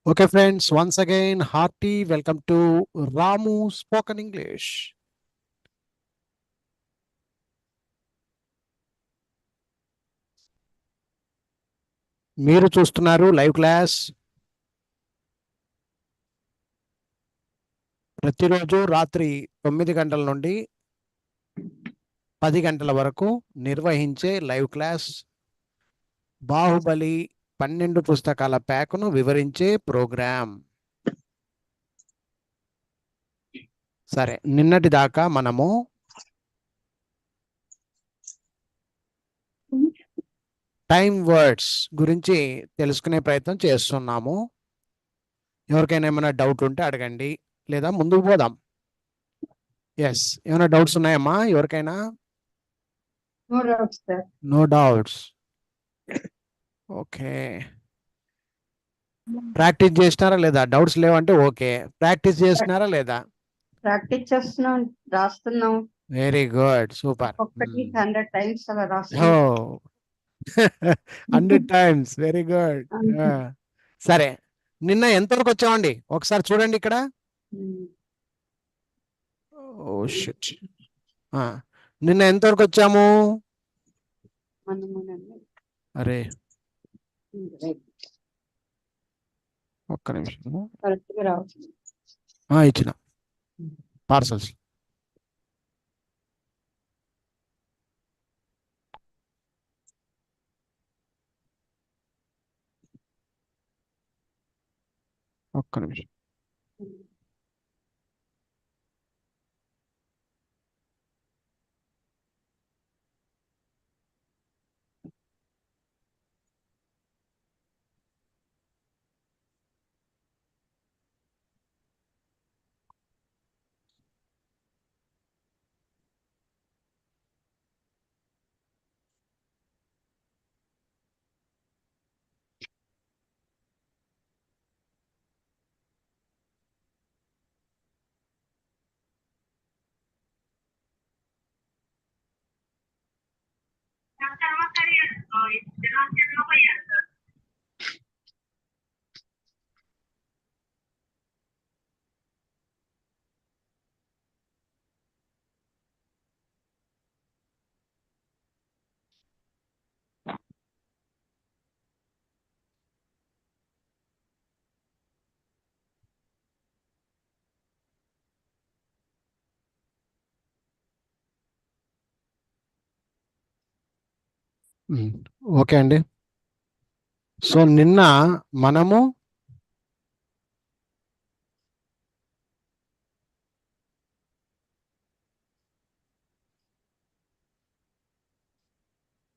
Okay, friends, once again, hearty welcome to Ramu Spoken English. మీరు చూస్తున్నారు live class. ప్రతిరోజు రాత్రి 9 గంటల నుండి 10 గంటల వరకు నిర్వహించే లైవ్ క్లాస్ బాహుబలి 12 పుస్తకాల ప్యాక్ను వివరించే ప్రోగ్రాం. సరే, నిన్నటి దాకా మనము టైమ్ వర్డ్స్ గురించి తెలుసుకునే ప్రయత్నం చేస్తున్నాము. ఎవరికైనా ఏమైనా డౌట్ ఉంటే అడగండి, లేదా ముందుకు పోదాం. ఎస్, ఏమైనా డౌట్స్ ఉన్నాయమ్మా ఎవరికైనా? No doubts, sir. No doubts. Okay, practice చేసినారా లేదా? డౌట్స్ లేవంటే ఓకే. ప్రాక్టీస్ చేసినారా లేదా? ప్రాక్టీస్ చేస్తున్నాం, రాస్తున్నాం. Very good, super. ఒక్కటి 100 టైమ్స్ అలా ఓ రాస్తున్నాం. 100 టైమ్స్, వెరీ గుడ్. సరే, నిన్న ఎంతవరకు వచ్చామండి? ఒకసారి చూడండి ఇక్కడ. ఓ షిట్, నిన్న ఎంతవరకు వచ్చాము? అరే ఒక్క నిమిషం, కరెక్ట్గా రావచ్చు. ఇచ్చిన పార్సల్స్. ఒక్క నిమిషం. ఓకే అండి. సో నిన్న మనము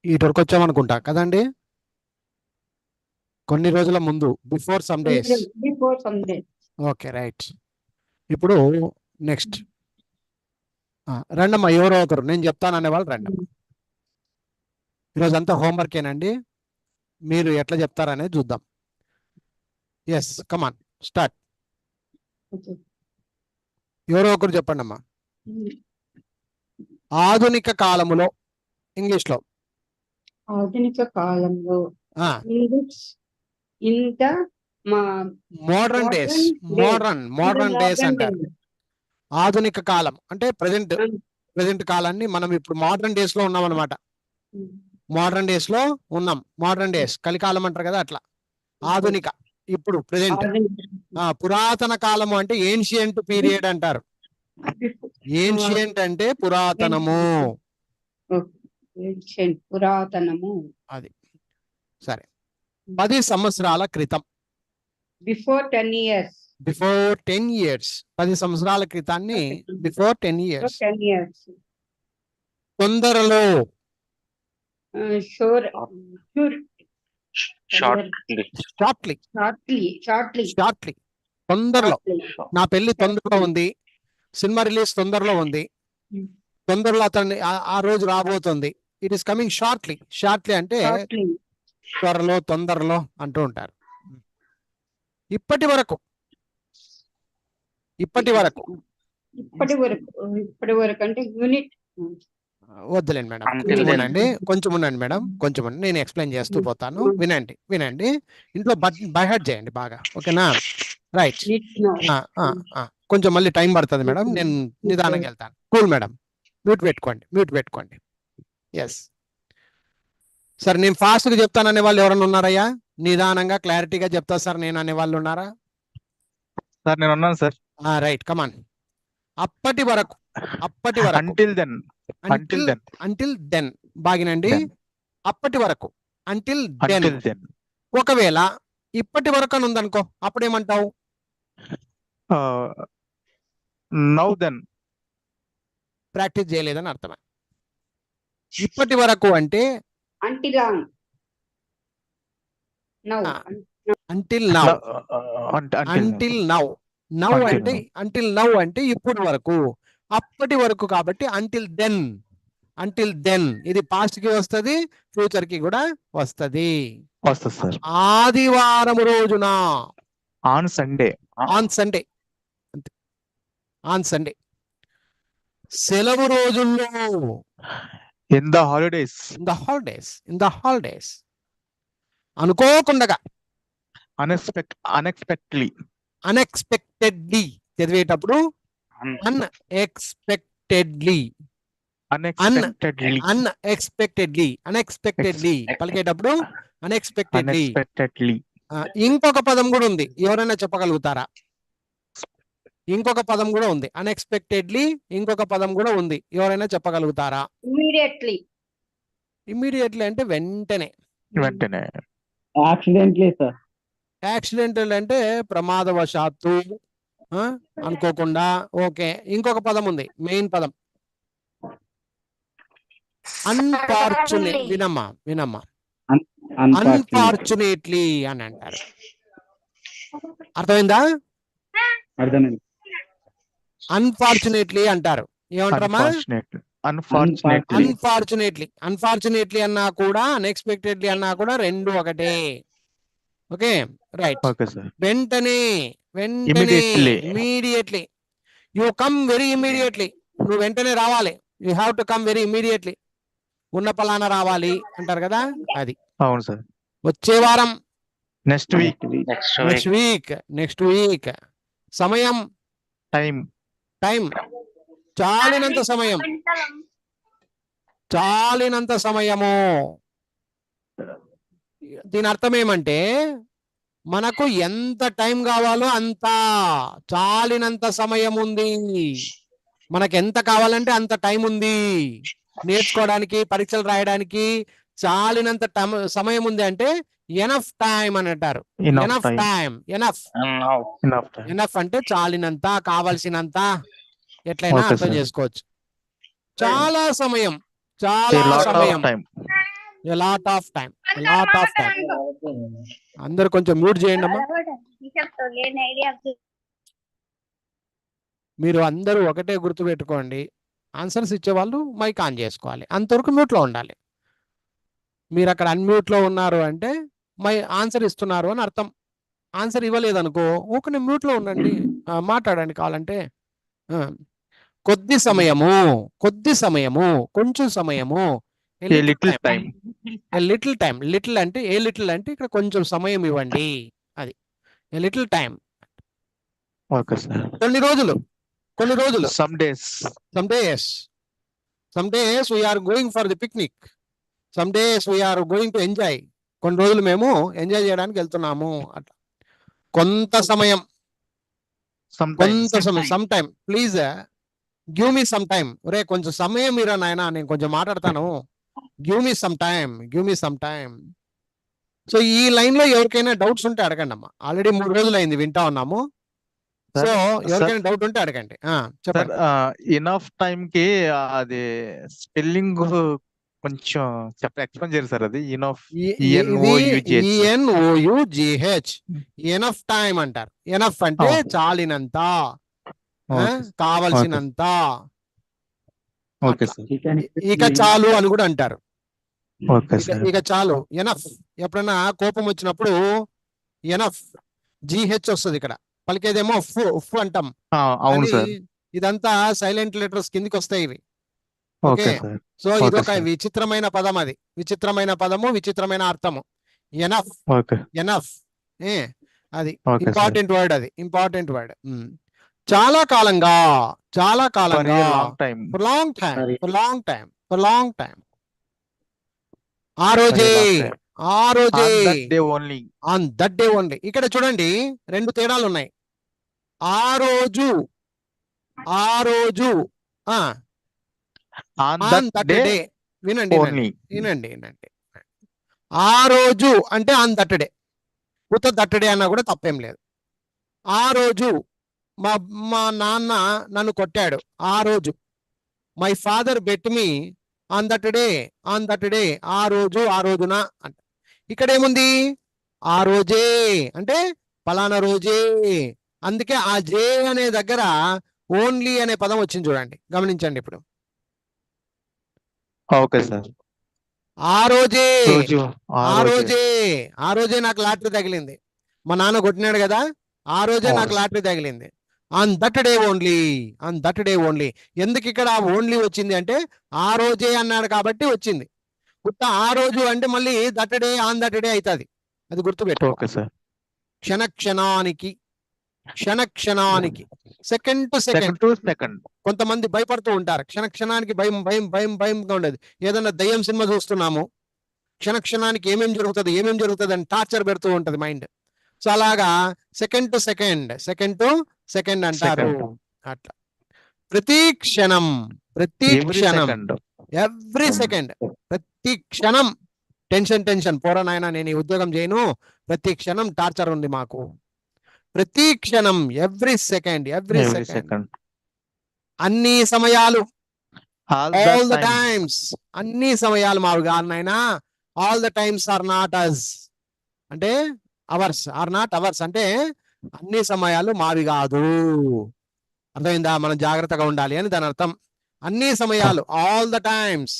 ఈ వరకు వచ్చామనుకుంటా కదండి, కొన్ని రోజుల ముందు, before some days. Before some days. Okay, right. ఇప్పుడు నెక్స్ట్ రండమ్మా, ఎవరో ఒకరు నేను చెప్తాను అనేవాళ్ళు రండమ్మా. ఈరోజు అంతా హోంవర్క్ ఏనండి, మీరు ఎట్లా చెప్తారనేది చూద్దాం. Yes, come on start. ఎవరో ఒకరు చెప్పండి అమ్మా. ఆధునిక కాలములో, ఇంగ్లీష్ లో. ఆధునిక కాలంలో. ఇంత మోడర్న్ డేస్, మోడర్న్ డేస్ అంటారు. ఆధునిక కాలం అంటే ప్రజెంట్ కాలాన్ని మనం ఇప్పుడు మోడర్న్ డేస్ లో ఉన్నాం అనమాట. మోడర్న్ డేస్ లో ఉన్నాం. మోడర్న్ డేస్ కలికాలం అంటారు కదా, అట్లా. ఆధునిక ఇప్పుడు ప్రెజెంట్. పురాతన కాలము అంటే ఏన్షియంట్ పీరియడ్ అంటారు. ఏన్షియంట్ అంటే పురాతనము. పురాతనము అది సరే. 10 సంవత్సరాల క్రితం. Before 10 years. బిఫోర్ 10 years, 10 సంవత్సరాల క్రితాన్ని బిఫోర్ 10 years. తొందరలో. షార్ట్లీ, తొందరలో. నా పెళ్లి తొందరలో ఉంది, సినిమా రిలీజ్ తొందరలో ఉంది, తొందరలో అతన్ని ఆ రోజు రాబోతుంది. It is coming shortly. Shortly అంటే త్వరలో, తొందరలో అంటూ ఉంటారు. ఇప్పటి వరకు అంటే యూనిట్. వద్దులేండి మేడం, Until కొంచెం then. ఉండండి, కొంచెం ఉండండి మేడం, కొంచెం ఉండండి, నేను ఎక్స్ప్లెయిన్ చేస్తూ పోతాను, వినండి వినండి, ఇంట్లో బై హార్ట్ చేయండి బాగా, ఓకేనా? రైట్. Need know. కొంచెం మళ్ళీ టైం పడుతుంది మేడం, నేను నిదానంగా వెళ్తాను. కూల్ మేడం, మ్యూట్ పెట్టుకోండి. ఎస్ సార్, నేను ఫాస్ట్ గా చెప్తాను అనే వాళ్ళు ఎవరైనా ఉన్నారయ్యా? నిదానంగా క్లారిటీగా చెప్తా సార్ నేను అనే వాళ్ళు ఉన్నారా? సార్ నేను ఉన్నాను సార్. రైట్, కమాన్. అప్పటి వరకు Until then. అంటిల్ దెన్ బాగినండి. Then. అప్పటి వరకు అంటిల్ దెన్. Until then. ఒకవేళ ఇప్పటి వరకు అని ఉందనుకో, అప్పుడేమంటావు? Now then. ప్రాక్టీస్ చేయలేదని అర్థమే. ఇప్పటి వరకు అంటే Until on. Now. Ah. Until now. Until now. Now Until అంటే now. అంటిల్ నౌ అంటే ఇప్పటి వరకు, అప్పటి వరకు కాబట్టి అంటిల్ దెన్. ఇది పాస్ట్ కి వస్తది, ఫ్యూచర్ కి కూడా వస్తది. వస్తుంది సార్. ఆదివారం రోజున, ఆన్ సండే. On Sunday. సెలవు రోజుల్లో, in the holidays. In the holidays. అనుకోకుండా, అన్ఎక్స్పెక్టెడ్లీ చదివేటప్పుడు అన్ఎక్స్పెక్టెడ్లీ పలికేటప్పుడు అన్ఎక్స్పెక్టెడ్లీ. ఇంకొక పదం కూడా ఉంది, ఎవరైనా చెప్పగలుగుతారా? ఇంకొక పదం కూడా ఉంది, అన్ఎక్స్పెక్టెడ్లీ ఇంకొక పదం కూడా ఉంది, ఎవరైనా చెప్పగలుగుతారా? ఇమ్మీడియట్లీ అంటే వెంటనే. యాక్సిడెంటల్ అంటే ప్రమాదవశాత్తు, అనుకోకుండా. ఓకే, ఇంకొక పదం ఉంది, మెయిన్ పదం వినమ్మా అన్ఫార్చునేట్లీ అని అంటారు. అర్థమైందా? అన్ఫార్చునేట్లీ అంటారు. ఏమంటారమ్మా? అన్ఫార్చునేట్లీ అన్నా కూడా, అన్ఎక్స్పెక్టెడ్లీ అన్నా కూడా రెండు ఒకటే. Okay, right. వెంటనే, immediately. You come very immediately. నువ్వు వెంటనే రావాలి. You have to come very immediately. ఉన్న పలానా రావాలి అంటారు కదా, అది. అవును సార్. వచ్చే వారం, నెక్స్ట్ వీక్. సమయం, టైం. చాలినంత సమయము. దీని అర్థం ఏమంటే, మనకు ఎంత టైం కావాలో అంత, చాలినంత సమయం ఉంది. మనకు ఎంత కావాలంటే అంత టైం ఉంది. నేర్చుకోవడానికి, పరీక్షలు రాయడానికి చాలినంత సమయం ఉంది అంటే ఎనఫ్ టైం అని అంటారు. ఎనఫ్ అంటే చాలినంత, కావలసినంత, ఎట్లయినా అర్థం చేసుకోవచ్చు. చాలా సమయం, లాట్ ఆఫ్ టైం. అందరు కొంచెం మ్యూట్ చేయండి అమ్మా. మీరు అందరూ ఒకటే గుర్తు పెట్టుకోండి, ఆన్సర్స్ ఇచ్చేవాళ్ళు మైక్ ఆన్ చేసుకోవాలి, అంతవరకు మ్యూట్లో ఉండాలి. మీరు అక్కడ అన్మ్యూట్ లో ఉన్నారు అంటే ఆన్సర్ ఇస్తున్నారు అని అర్థం. ఆన్సర్ ఇవ్వలేదు అనుకో, ఊకనే మ్యూట్ లో ఉండండి, మాట్లాడండి కావాలంటే. కొద్ది సమయము, కొంచెం సమయము, లిటిల్ టైం. లిటిల్ అంటే ఇక్కడ కొంచెం సమయం ఇవ్వండి, అది లిటిల్ టైం. కొన్ని రోజులు. Some days we are going for the picnic. Some days we are going to enjoy. కొన్ని రోజులు మేము ఎంజాయ్ చేయడానికి వెళ్తున్నాము. అట్లా కొంత సమయం, some time. Please give me some time. ఒరే కొంచెం సమయం ఇరా నాయనా, నేను కొంచెం మాట్లాడతాను. Give me some time. So ఈ లైన్ లో ఎవరికైనా డౌట్స్ ఉంటే అడగండి అమ్మా. ఆల్రెడీ 3 రోజులు అయింది వింటా ఉన్నాము. సో ఎవరికైనా డౌట్ ఉంటే అడగండి. చెప్పండి. ఇనఫ్ టైం కి అది స్పెల్లింగ్ కొంచెం ఎక్స్ప్లెయిన్ చేయాలి సార్. అది ఇనఫ్, ENOUGH. ఎనఫ్ టైం అంటారు. ఎనఫ్ అంటే చాలినంత, కావలసినంత. ఇక చాలు అని కూడా అంటారు. ఇక చాలు, ఎనఫ్. ఎప్పుడైనా కోపం వచ్చినప్పుడు ఎనఫ్ GH వస్తుంది, ఇక్కడ పలికేదేమో ఉఫ్ అంటాం. ఇదంతా సైలెంట్ లెటర్స్ కిందికి వస్తాయి ఇవి. Okay, okay sir. So okay ఇదొక సార్. విచిత్రమైన పదం, అది విచిత్రమైన పదము, విచిత్రమైన అర్థము. Enough, okay. ఎనఫ్, ఏ అది ఓకే సార్. ఇంపార్టెంట్ వర్డ్, అది ఇంపార్టెంట్ వర్డ్. చాలా కాలంగా, చాలా ఫర్ కాలంగా, a long time. For long time, Sorry. For long time, for long time. ఆ ఫర్ రోజే, ఏ లాంగ్ టైమ్. ఆ రోజే, on that day only. On that day only. ఇక్కడ చూడండి, రెండు తేడాలు ఉన్నాయి. ఆ రోజు, ఆ రోజు, ఆ on on that that day day. వినండి, వినండి, ఓన్లీ. వినండి, వినండి. ఆ రోజు అంటే ఆన్ దట్ డే, ఉత్త దట్ డే అన్నా కూడా తప్పేం లేదు. ఆ రోజు మా మా నాన్న నన్ను కొట్టాడు, ఆ రోజు. My father bet me on that day, on that day, ఆ రోజు, ఆ రోజున అంట. ఇక్కడ ఏముంది? ఆ రోజే అంటే పలానా రోజే. అందుకే ఆ జే అనే దగ్గర ఓన్లీ అనే పదం వచ్చింది చూడండి, గమనించండి ఇప్పుడు. Okay sir. ఆ రోజే, రోజు. ఆ ఆ రోజే. రోజే, ఆ రోజే నాకు లాటరీ తగిలింది. మా నాన్న కొట్టినాడు కదా, ఆ రోజే నాకు అవును. లాటరీ తగిలింది. On that day only, on that day only. ఎందుకు ఇక్కడ ఓన్లీ వచ్చింది అంటే ఆ రోజే అన్నాడు కాబట్టి వచ్చింది. ఉత్త ఆ రోజు అంటే మళ్ళీ that day, on that day అవుతుంది. అది గుర్తుపెట్టుకో. Okay sir. క్షణ క్షణానికి, క్షణ క్షణానికి, second to second. Second to second. కొంతమంది భయపడుతూ ఉంటారు, క్షణ క్షణానికి భయం భయం భయం భయంగా ఉండేది. ఏదైనా దయ్యం సినిమా చూస్తున్నాము, క్షణ క్షణానికి ఏమేం జరుగుతుంది, ఏమేం జరుగుతుంది అని టార్చర్ పెడుతూ ఉంటది మైండ్. సో అలాగా second to second, second to second అంటారు. అట్లా ప్రతి క్షణం, ప్రతి ఎవ్రీ క్షణం, సెకండ్. ఎవ్రీ సెకండ్, ప్రతి క్షణం టెన్షన్ టెన్షన్. పోరా నాయన, నేను ఈ ఉద్యోగం చేయను, ప్రతి క్షణం టార్చర్ ఉంది మాకు. ప్రతి క్షణం, every second, every every second, second. అన్ని సమయాలు, all all the the times. Times, అన్ని సమయాలు మావి కాదు నాయనా. All the times are not us, అంటే అవర్స్ ఆర్ నాట్ అవర్స్, అంటే అన్ని సమయాలు మావి కాదు. అర్థమైందా? మనం జాగ్రత్తగా ఉండాలి అని దాని అర్థం. అన్ని సమయాలు, all the times,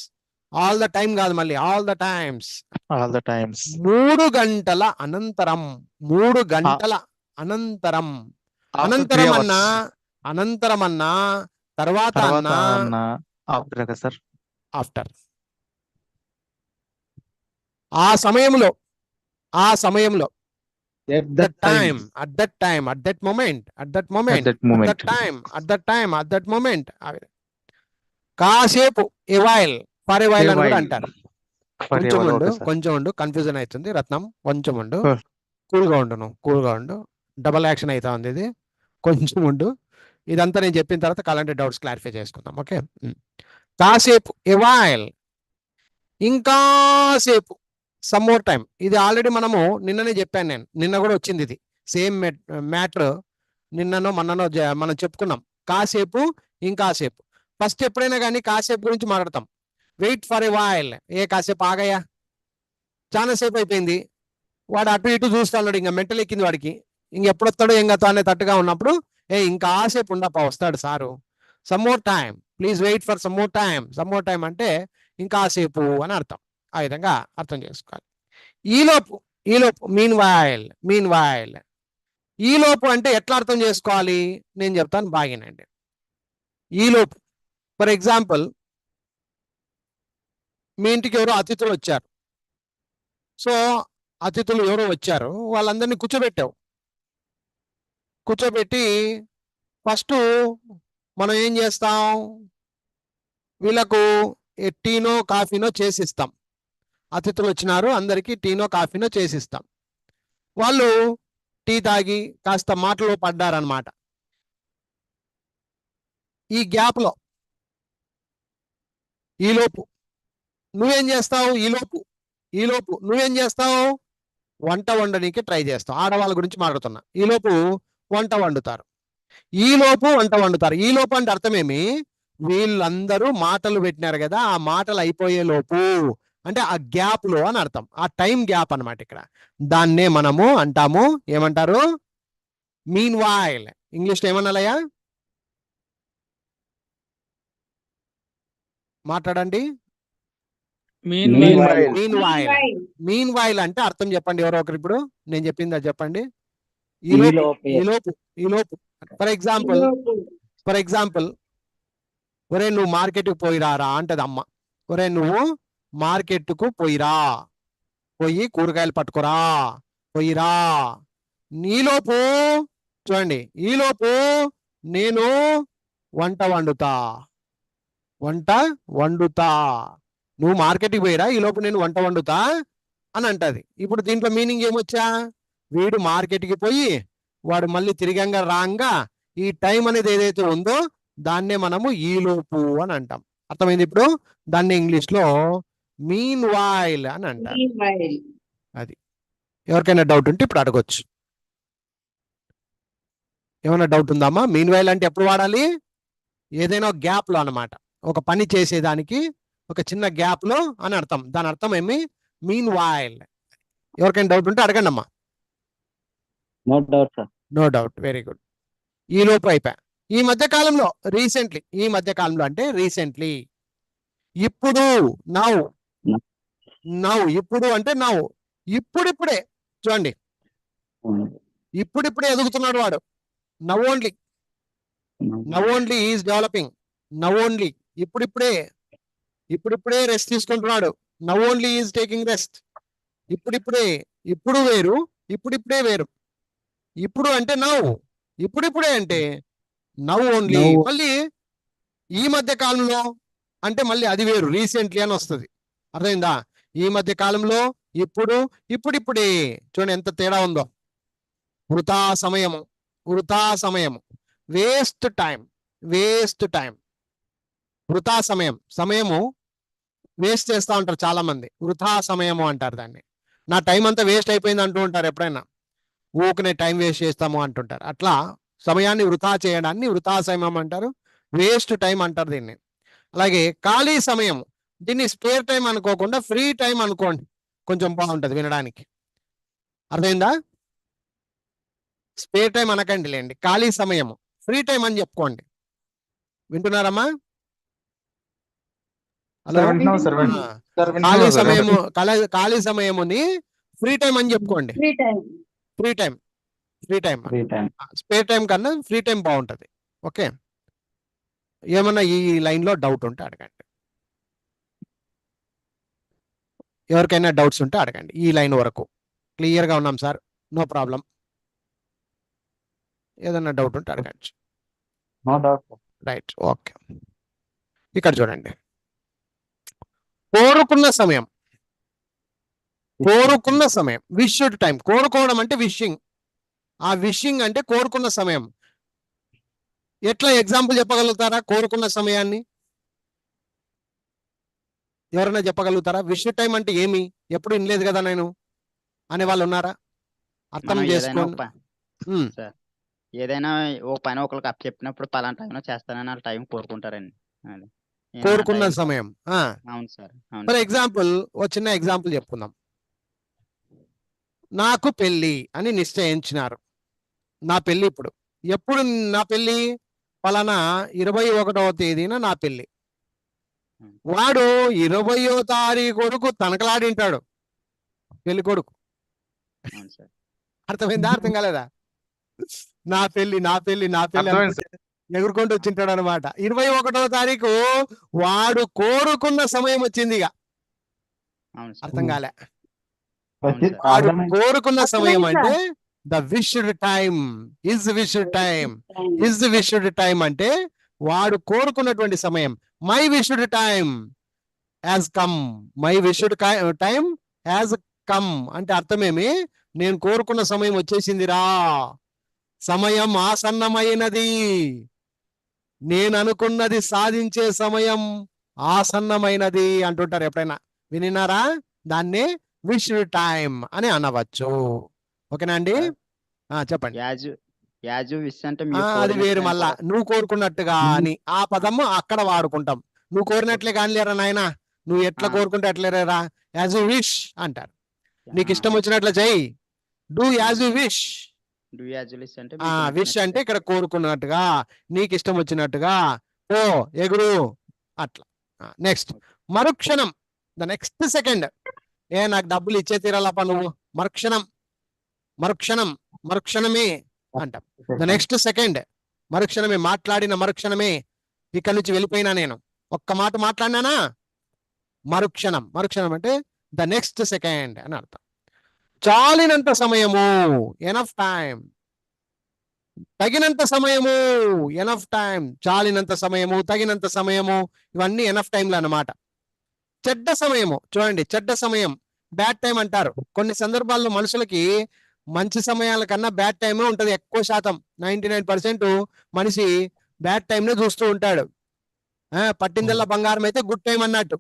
all the time కాదు మళ్ళీ, all the times. All the times. 3 గంటల అనంతరం, 3 గంటల అనంతరం. ఆఫ్టర్ 3 అనంతరం అన్నా, అవర్స్. అనంతరం అన్నా, తర్వాత తర్వాత అన్నా, అన్న ఆఫ్టర్ కదా సార్. ఆఫ్టర్. ఆ సమయంలో, ఆ సమయంలో, at that time. at that time, at that moment, at that moment, At that at moment. that time, at that time, at that moment. కాసేపు, a while, for a while అని కూడా అంటారు. For కొంచెం ever. ఉండు, okay sir. కొంచెం ఉండు, confusion అవుతుంది రత్నం, కొంచెం ఉండు, Sure. కూల్గా ఉండు, నువ్వు కూల్గా ఉండు. డబల్ యాక్షన్ అవుతా ఉంది ఇది, కొంచెం ఉండు. ఇదంతా నేను చెప్పిన తర్వాత కాలంటే డౌట్స్ క్లారిఫై చేసుకుందాం. ఓకే, కాసేపు, ఏ వైల్, ఇంకాసేపు, సమ్ మోర్ టైం. ఇది ఆల్రెడీ మనము నిన్ననే చెప్పాను నేను, నిన్న కూడా వచ్చింది ఇది సేమ్ మ్యాటర్. నిన్ననో మొన్ననో మనం చెప్పుకున్నాం. కాసేపు, ఇంకాసేపు. ఫస్ట్ ఎప్పుడైనా కానీ కాసేపు గురించి మాట్లాడతాం. వెయిట్ ఫర్ ఎ వైల్, ఏ కాసేపు ఆగయ్యా, చాలా సేపు అయిపోయింది. వాడు అటు ఇటు చూస్తున్నాడు, ఇంకా మెంటల్ ఎక్కింది వాడికి, ఇంకెప్పుడు వస్తాడో ఏం కదా అనే తట్టుగా ఉన్నప్పుడు, ఇంకాసేపు ఉండప్ప వస్తాడు sir, some more time, please wait for some more time. Some more time అంటే ఇంకాసేపు అని అర్థం. ఆ విధంగా అర్థం చేసుకోవాలి. ఈలోపు, ఈలోపు, మీన్ వైల్, మీన్ వైల్. ఈలోపు అంటే ఎట్లా అర్థం చేసుకోవాలి నేను చెప్తాను, బాగినండి. ఈలోపు, ఫర్ ఎగ్జాంపుల్, మీ ఇంటికి ఎవరో అతిథులు వచ్చారు. సో అతిథులు ఎవరో వచ్చారు, వాళ్ళందరినీ కూర్చోబెట్టావు. కూర్చోబెట్టి ఫస్ట్ మనం ఏం చేస్తాం, వీళ్ళకు టీనో కాఫీనో చేసిస్తాం. అతిథులు వచ్చినారు, అందరికీ టీనో కాఫీనో చేసిస్తాం. వాళ్ళు టీ తాగి కాస్త మాటలో పడ్డారనమాట. ఈ గ్యాప్లో, ఈలోపు నువ్వేం చేస్తావు, ఈలోపు నువ్వేం చేస్తావు, వంట వండడానికి ట్రై చేస్తావు. ఆడవాళ్ళ గురించి మాట్లాడుతున్నా. ఈలోపు వంట వండుతారు, ఈలోపు వంట వండుతారు. ఈలోపు అంటే అర్థమేమి, వీళ్ళందరూ మాటలు పెట్టినారు కదా, ఆ మాటలు అయిపోయే లోపు అంటే ఆ గ్యాప్ లో అని అర్థం. ఆ టైం గ్యాప్ అన్నమాట ఇక్కడ. దాన్నే మనము అంటాము, ఏమంటారు, మీన్ వైల్. ఇంగ్లీష్లో ఏమన్నాలయ్యా, మాట్లాడండి. Mean while. మీన్ వైల్ అంటే అర్థం చెప్పండి ఎవరో ఒకరు. ఇప్పుడు నేను చెప్పింది అది చెప్పండి. ఈలోపు, ఈలోపు, ఈలోపు. ఫర్ ఎగ్జాంపుల్, ఒరే నువ్వు మార్కెట్కి పోయిరారా అంటది అమ్మ. ఒరే నువ్వు మార్కెట్కు పోయిరా, పోయి కూరగాయలు పట్టుకురా, పోయిరా. నీలోపు చూడండి, ఈలోపు నేను వంట వండుతా, వంట వండుతా. నువ్వు మార్కెట్కి పోయిరా, ఈలోపు నేను వంట వండుతా అని అంటది. ఇప్పుడు దీంట్లో మీనింగ్ ఏమొచ్చా, వీడు మార్కెట్కి పోయి వాడు మళ్ళీ తిరిగంగా రాంగా ఈ టైం అనేది ఏదైతే ఉందో దాన్నే మనము ఈలోపు అని అంటాం. అర్థమైంది ఇప్పుడు? దాన్ని ఇంగ్లీష్ లో మీన్ వైల్ అని అంటారు. Meanwhile. అది ఎవరికైనా డౌట్ ఉంటే ఇప్పుడు అడగొచ్చు. ఏమైనా డౌట్ ఉందామా? మీన్ వైల్ అంటే ఎప్పుడు వాడాలి? ఏదైనా ఒక గ్యాప్ లో అన్నమాట. ఒక పని చేసేదానికి ఒక చిన్న గ్యాప్ లో అని అర్థం. దాని అర్థం ఏమి? Mean while. ఎవరికైనా డౌట్ ఉంటే అడగండి అమ్మా. No doubt sir. No doubt, very good. ఈ లోపు అయిపోయా. ఈ మధ్య కాలంలో రీసెంట్లీ, ఈ మధ్య కాలంలో అంటే రీసెంట్లీ, ఇప్పుడు, నౌ, నౌ, ఇప్పుడు అంటే నౌ, ఇప్పుడిప్పుడే. చూడండి, ఇప్పుడిప్పుడే ఎదుగుతున్నాడు వాడు. Now only, now only is developing. Now only, ఇప్పుడిప్పుడే, ఇప్పుడిప్పుడే రెస్ట్ తీసుకుంటున్నాడు. Now only is taking rest. ఇప్పుడిప్పుడే, ఇప్పుడు వేరు, ఇప్పుడిప్పుడే వేరు. ఇప్పుడు అంటే నవ్, ఇప్పుడిప్పుడే అంటే నవ్ ఓన్లీ. మళ్ళీ ఈ మధ్య కాలంలో అంటే మళ్ళీ అది వేరు, రీసెంట్లీ అని వస్తుంది. అర్థమైందా? ఈ మధ్య కాలంలో, ఇప్పుడు, ఇప్పుడిప్పుడే. చూడండి ఎంత తేడా ఉందో. వృథా సమయము, వృథా సమయము, వేస్ట్ టైం, వేస్ట్ టైం. వృథా సమయం, సమయము వేస్ట్ చేస్తూ ఉంటారు చాలా మంది. వృథా సమయము అంటారు దాన్ని. నా టైం అంతా వేస్ట్ అయిపోయింది అంటూ ఉంటారు ఎప్పుడైనా. ఊకనే టైం వేస్ట్ చేస్తాము అంటుంటారు. అట్లా సమయాన్ని వృథా చేయడాన్ని వృథా సమయం అంటారు, వేస్ట్ టైం అంటారు దీన్ని. అలాగే ఖాళీ సమయం, దీన్ని స్పేర్ టైం అనుకోకుండా ఫ్రీ టైం అనుకోండి, కొంచెం బాగుంటది వినడానికి. అర్థమైందా? స్పేర్ టైం అనకండి లేండి, ఖాళీ సమయము, ఫ్రీ టైం అని చెప్పుకోండి. వింటున్నారమ్మా? హలో, ఖాళీ సమయము, ఖాళీ సమయముని ఫ్రీ టైం అని చెప్పుకోండి. Free time. Free time, free time. Free time. Spare time కన్నా ఫ్రీ టైం బాగుంటది. ఓకే, ఏమన్నా ఈ లైన్ లో డౌట్ ఉంటే అడగండి. ఎవరికైనా డౌట్స్ ఉంటే అడగండి. ఈ లైన్ వరకు క్లియర్ గా ఉన్నాం సార్, నో ప్రాబ్లం. ఏదన్నా డౌట్ ఉంటే అడగండి. No doubt. Right, okay. ఇక్కడ చూడండి, కోరుకున్న సమయం, కోరుకున్న సమయం, విష్డ్ టైం. కోరుకోవడం అంటే విషింగ్, ఆ విషింగ్ అంటే కోరుకున్న సమయం. ఎట్లా ఎగ్జాంపుల్ చెప్పగలుగుతారా కోరుకున్న సమయాన్ని? ఎవరైనా చెప్పగలుగుతారా? విష్డ్ టైం అంటే ఏమి? ఎప్పుడు వినలేదు కదా నేను అనే వాళ్ళు ఉన్నారా? అర్థం మనం చేసుకోండి. ఏదైనా ఓ పని ఒకరికి అప్ చెప్పినప్పుడు పలానా టైంలో చేస్తానని వాళ్ళ టైం కోరుకుంటారండి. అది నేను ఆ కోరుకున్న టైం సమయం. అవును సార్, అవును ఫర్ సార్. ఎగ్జాంపుల్, ఒక చిన్న ఎగ్జాంపుల్ చెప్పుకుందాం. నాకు పెళ్ళి అని నిశ్చయించినారు. నా పెళ్ళి ఇప్పుడు, ఎప్పుడు నా పెళ్ళి? పలానా 21వ తేదీన నా పెళ్ళి. వాడు 20వ తారీఖు కొడుకు తనకలాడింటాడు, పెళ్లి కొడుకు. అవును సార్. అర్థమైందా? అర్థం కాలేదా? నా పెళ్లి, నా పెళ్లి, నా పెళ్లి అర్థమైంది అనుకుంటే ఎగురుకుంటూ వచ్చింటాడు అనమాట. 21వ తారీఖు వాడు కోరుకున్న సమయం వచ్చింది. ఇక అవును సార్. అర్థం కాలే. అవును సార్. వాడు అర్థమైంది. కోరుకున్న సమయం అర్థమైంది అంటే the wished time, is wished time. Time. Is wished time అంటే వాడు కోరుకున్నటువంటి సమయం. My wished time has come, my wished time has come అంటే అర్థమేమి? నేను కోరుకున్న సమయం వచ్చేసిందిరా, సమయం ఆసన్నమైనది, నేను అనుకున్నది సాధించే సమయం ఆసన్నమైనది అంటుంటారు. ఎప్పుడైనా వినినారా? దాన్ని విష్డ్ టైం అని అనవచ్చు. ఓకేనా అండి? చెప్పండి. యాజు విష్ అంటే అది మీరు వేరు. కోరినట్టు మళ్ళా నువ్వు కోరుకున్నట్టుగా అని ఆ పదము అక్కడ వాడుకుంటాం. నువ్వు కోరినట్లే కానిలేరా నాయనా, నువ్వు ఎట్లా కోరుకుంటే అట్లేరా, యాజ్ యు విష్ అంటారు. నీకు ఇష్టం వచ్చినట్లు చెయ్యి, do as you wish. Do as wish అంటే విష్ అంటే ఇక్కడ కోరుకున్నట్టుగా, నీకు ఇష్టం వచ్చినట్టుగా, ఓ ఎగురు అట్లా. నెక్స్ట్, మరుక్షణం, ద నెక్స్ట్ సెకండ్. నాకు డబ్బులు ఇచ్చే తీరాలప్ప నువ్వు, మరుక్షణం, మరుక్షణం, మరుక్షణమే అంటాం. ద నెక్స్ట్ సెకండ్, మరుక్షణమే, మాట్లాడిన మరుక్షణమే ఇక్కడ నుంచి వెళ్ళిపోయినా నేను ఒక్క మాట మాట్లాడినానా మరుక్షణం. మరుక్షణం అంటే ద నెక్స్ట్ సెకండ్ అని అర్థం. చాలినంత సమయము, ఎనఫ్ టైం. తగినంత సమయము, ఎనఫ్ టైం. చాలినంత సమయము, తగినంత సమయము, ఇవన్నీ ఎనఫ్ టైంలు అన్నమాట. చెడ్డ సమయము, చూడండి, చెడ్డ సమయం, బ్యాడ్ టైం అంటారు. కొన్ని సందర్భాల్లో మనుషులకి మంచి సమయాల కన్నా బ్యాడ్ టైమే ఉంటది. ఎక్కువ శాతం 99% మనిషి బ్యాడ్ టైంనే చూస్తూ ఉంటాడు. పట్టిందల్లా బంగారం అయితే గుడ్ టైం అన్నట్టు,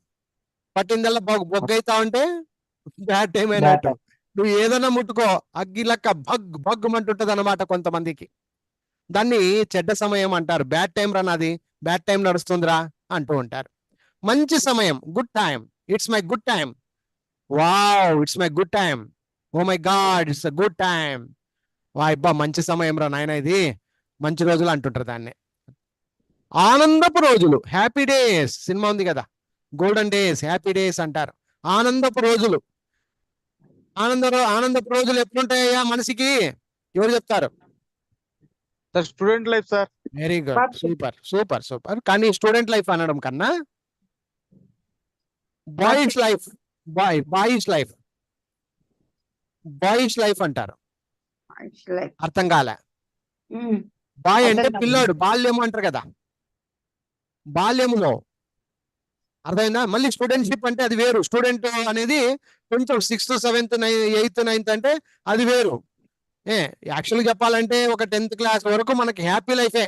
పట్టిందల్లా బొగ్గైతా ఉంటే బ్యాడ్ టైం అయినట్టు. నువ్వు ఏదైనా ముట్టుకో అగ్గి లెక్క భగ్గుమంటుంటది అన్నమాట కొంతమందికి. దాన్ని చెడ్డ సమయం అంటారు. బ్యాడ్ టైం రా నాది, బ్యాడ్ టైం నడుస్తుందిరా అంటూ ఉంటారు. మంచి సమయం, good time, it's my good time, wow it's my good time, oh my god it's a good time, వా ఇబ్బా మంచి సమయం రా నాయన, ఇది మంచి రోజులు అంటుంటారు దాన్ని. ఆనందపు రోజులు, హ్యాపీ డేస్, సినిమా ఉంది కదా, గోల్డెన్ డేస్, హ్యాపీ డేస్ అంటారు. ఆనందపు రోజులు. ఆనందపు రోజులు ఎట్లుంటాయా మనిషికి? ఎవరు చెప్తారు? Sir student life sir. Very good, super super super. కానీ స్టూడెంట్ లైఫ్ అనడం కన్నా boys life, boys life, boys life అంటారు. అర్థం కాలే? బాయ్ అంటే పిల్లోడు, బాల్యము అంటారు కదా, బాల్యములో. అర్థమైందా? మళ్ళీ స్టూడెంట్షిప్ అంటే అది వేరు. స్టూడెంట్ అనేది కొంచెం 6th 7th 8th 9th అంటే అది వేరు. యాక్చువల్గా చెప్పాలంటే ఒక 10th క్లాస్ వరకు మనకి హ్యాపీ లైఫే,